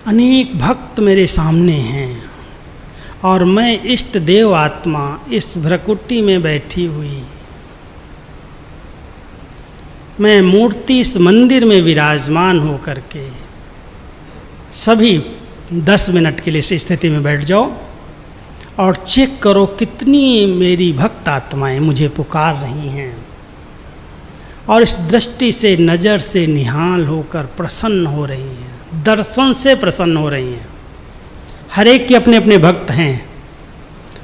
अनेक भक्त मेरे सामने हैं और मैं इष्ट देव आत्मा इस भ्रकुटी में बैठी हुई, मैं मूर्ति इस मंदिर में विराजमान हो करके। सभी 10 मिनट के लिए इस स्थिति में बैठ जाओ और चेक करो कितनी मेरी भक्त आत्माएं मुझे पुकार रही हैं और इस दृष्टि से, नज़र से निहाल होकर प्रसन्न हो रही हैं, दर्शन से प्रसन्न हो रही हैं। हर एक के अपने अपने भक्त हैं,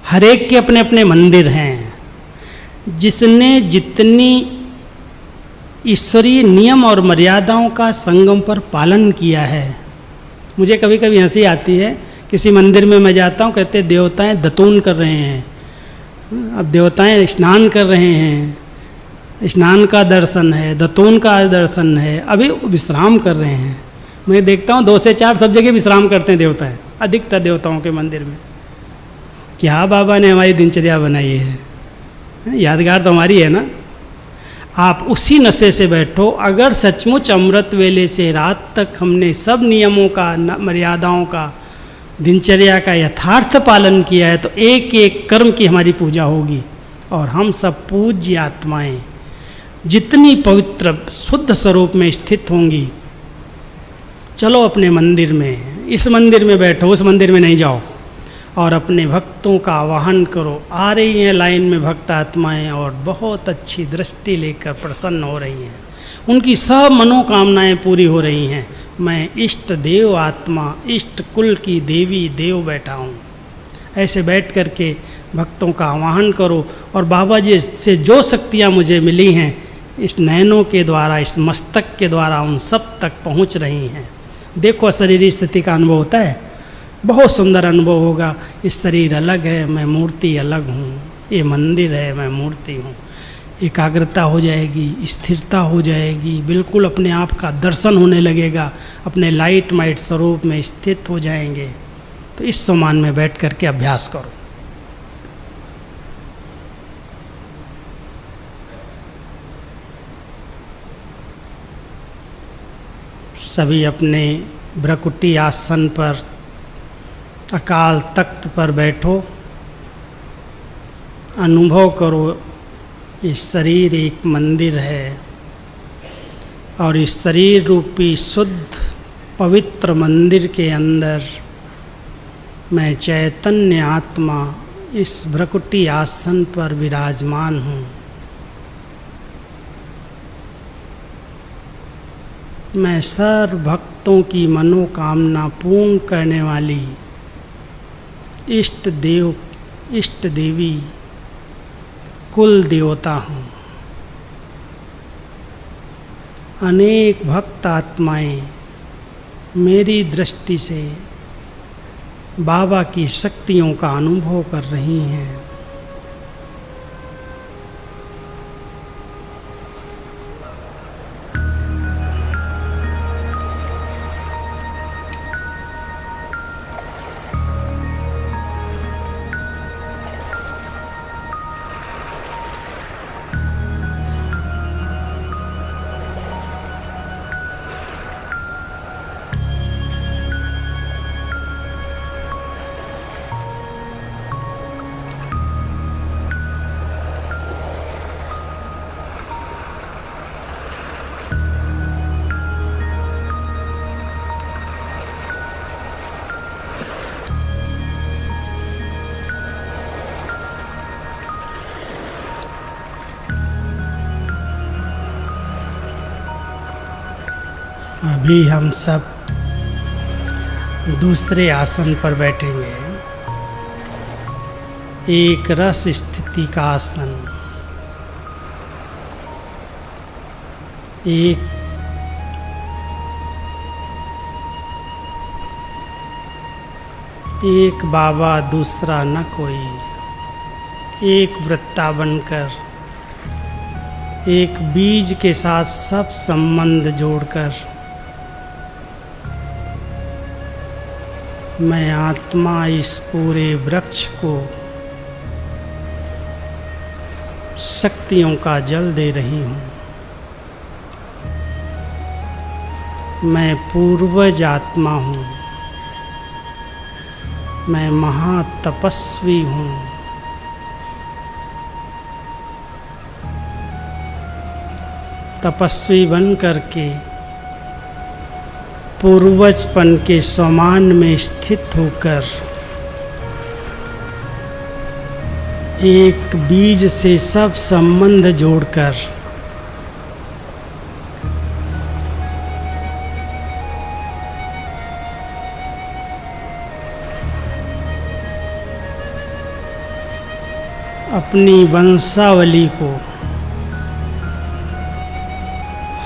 हर एक के अपने अपने मंदिर हैं। जिसने जितनी ईश्वरीय नियम और मर्यादाओं का संगम पर पालन किया है। मुझे कभी कभी हंसी आती है, किसी मंदिर में मैं जाता हूँ, कहते देवताएं दतून कर रहे हैं, अब देवताएं स्नान कर रहे हैं, स्नान का दर्शन है, दतून का दर्शन है, अभी विश्राम कर रहे हैं। मैं देखता हूँ 2 से 4 सब जगह विश्राम करते हैं देवताएं, अधिकतर देवताओं के मंदिर में। क्या बाबा ने हमारी दिनचर्या बनाई है, यादगार तो हमारी है ना। आप उसी नशे से बैठो। अगर सचमुच अमृत वेले से रात तक हमने सब नियमों का, मर्यादाओं का, दिनचर्या का यथार्थ पालन किया है तो एक एक कर्म की हमारी पूजा होगी और हम सब पूज्य आत्माएं जितनी पवित्र शुद्ध स्वरूप में स्थित होंगी। चलो अपने मंदिर में, इस मंदिर में बैठो, उस मंदिर में नहीं जाओ, और अपने भक्तों का आवाहन करो। आ रही हैं लाइन में भक्त आत्माएं और बहुत अच्छी दृष्टि लेकर प्रसन्न हो रही हैं, उनकी सब मनोकामनाएं पूरी हो रही हैं। मैं इष्ट देव आत्मा, इष्ट कुल की देवी देव बैठा हूँ। ऐसे बैठ कर के भक्तों का आवाहन करो और बाबा जी से जो शक्तियाँ मुझे मिली हैं इस नयनों के द्वारा, इस मस्तक के द्वारा उन सब तक पहुँच रही हैं। देखो शरीरी स्थिति का अनुभव होता है, बहुत सुंदर अनुभव होगा। इस शरीर अलग है, मैं मूर्ति अलग हूँ, ये मंदिर है, मैं मूर्ति हूँ। एकाग्रता हो जाएगी, स्थिरता हो जाएगी, बिल्कुल अपने आप का दर्शन होने लगेगा, अपने लाइट माइट स्वरूप में स्थित हो जाएंगे। तो इस समान में बैठ करके अभ्यास करो। सभी अपने भ्रकुटी आसन पर, अकाल तख्त पर बैठो। अनुभव करो ये शरीर एक मंदिर है और इस शरीर रूपी शुद्ध पवित्र मंदिर के अंदर मैं चैतन्य आत्मा इस भ्रकुटी आसन पर विराजमान हूँ। मैं सर्व भक्तों की मनोकामना पूर्ण करने वाली इष्ट देव, इष्ट देवी, कुल देवता हूँ। अनेक भक्त आत्माएं मेरी दृष्टि से बाबा की शक्तियों का अनुभव कर रही हैं। अभी हम सब दूसरे आसन पर बैठेंगे। एक रस स्थिति का आसन। एक बाबा दूसरा न कोई, एक वृत्ता बनकर, एक बीज के साथ सब संबंध जोड़कर मैं आत्मा इस पूरे वृक्ष को शक्तियों का जल दे रही हूँ। मैं पूर्वज आत्मा हूँ, मैं महातपस्वी हूँ। तपस्वी बन करके पूर्वजपन के समान में स्थित होकर एक बीज से सब संबंध जोड़कर अपनी वंशावली को,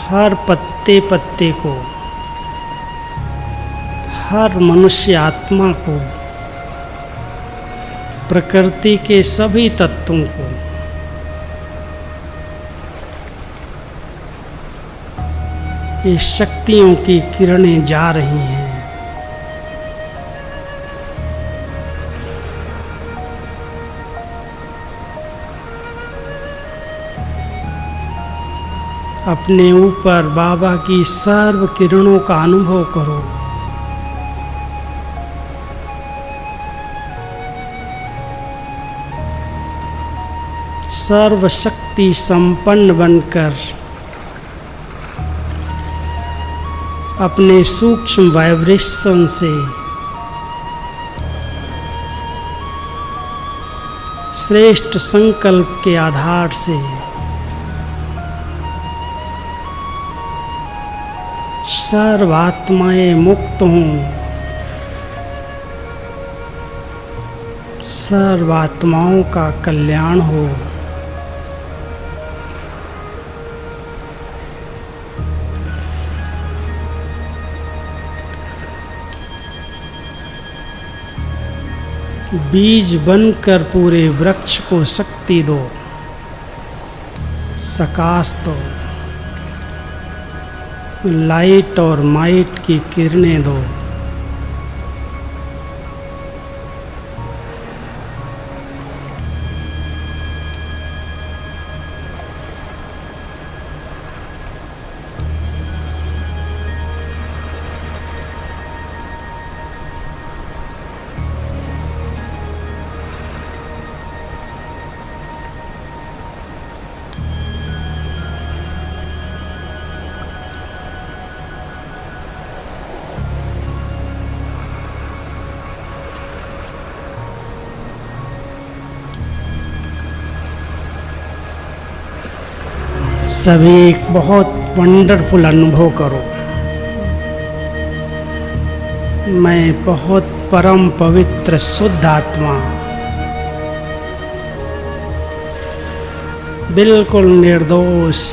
हर पत्ते पत्ते को, हर मनुष्य आत्मा को, प्रकृति के सभी तत्वों को ये शक्तियों की किरणें जा रही हैं। अपने ऊपर बाबा की सर्व किरणों का अनुभव करो। सर्वशक्ति संपन्न बनकर अपने सूक्ष्म वाइब्रेशन से श्रेष्ठ संकल्प के आधार से सर्व आत्माएं मुक्त हों, सर्व आत्माओं का कल्याण हो। बीज बनकर पूरे वृक्ष को शक्ति दो, सकाश दो, लाइट और माइट की किरणें दो। सभी एक बहुत वंडरफुल अनुभव करो। मैं बहुत परम पवित्र शुद्ध आत्मा, बिल्कुल निर्दोष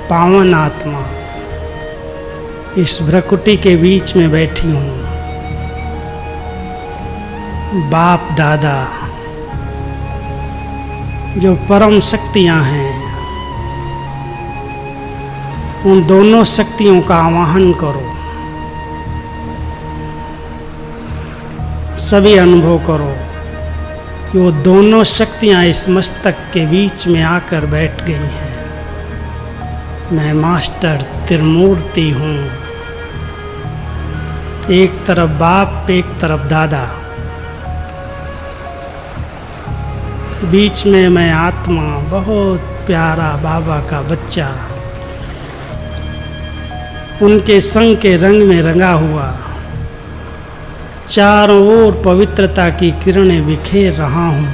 पावन आत्मा इस भ्रकुटी के बीच में बैठी हूँ। बाप दादा जो परम शक्तियाँ हैं, उन दोनों शक्तियों का आवाहन करो। सभी अनुभव करो कि वो दोनों शक्तियां इस मस्तक के बीच में आकर बैठ गई हैं। मैं मास्टर त्रिमूर्ति हूँ। एक तरफ बाप, एक तरफ दादा, बीच में मैं आत्मा, बहुत प्यारा बाबा का बच्चा, उनके संग के रंग में रंगा हुआ, चारों ओर पवित्रता की किरणें बिखेर रहा हूँ।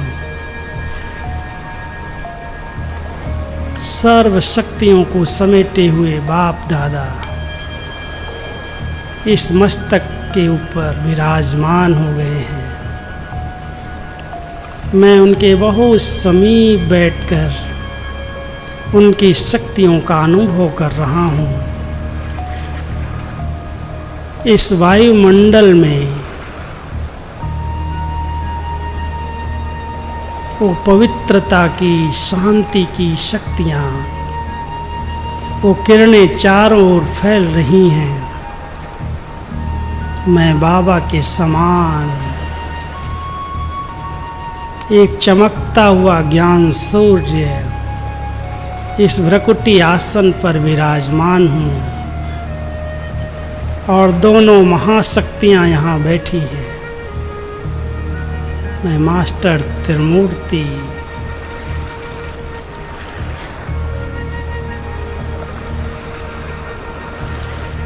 सर्व शक्तियों को समेटे हुए बाप दादा इस मस्तक के ऊपर विराजमान हो गए हैं। मैं उनके बहुत समीप बैठकर उनकी शक्तियों का अनुभव कर रहा हूँ। इस वायुमंडल में वो पवित्रता की, शांति की शक्तियाँ, वो किरणें चारों ओर फैल रही हैं। मैं बाबा के समान एक चमकता हुआ ज्ञान सूर्य इस भ्रकुटी आसन पर विराजमान हूँ और दोनों महाशक्तियाँ यहाँ बैठी हैं। मैं मास्टर त्रिमूर्ति।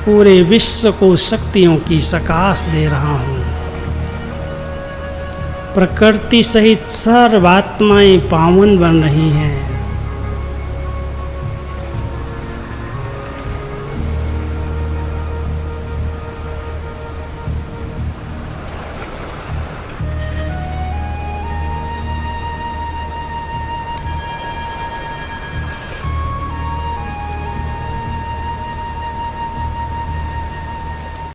पूरे विश्व को शक्तियों की सकाश दे रहा हूँ। प्रकृति सहित सर्व आत्माएं पावन बन रही हैं।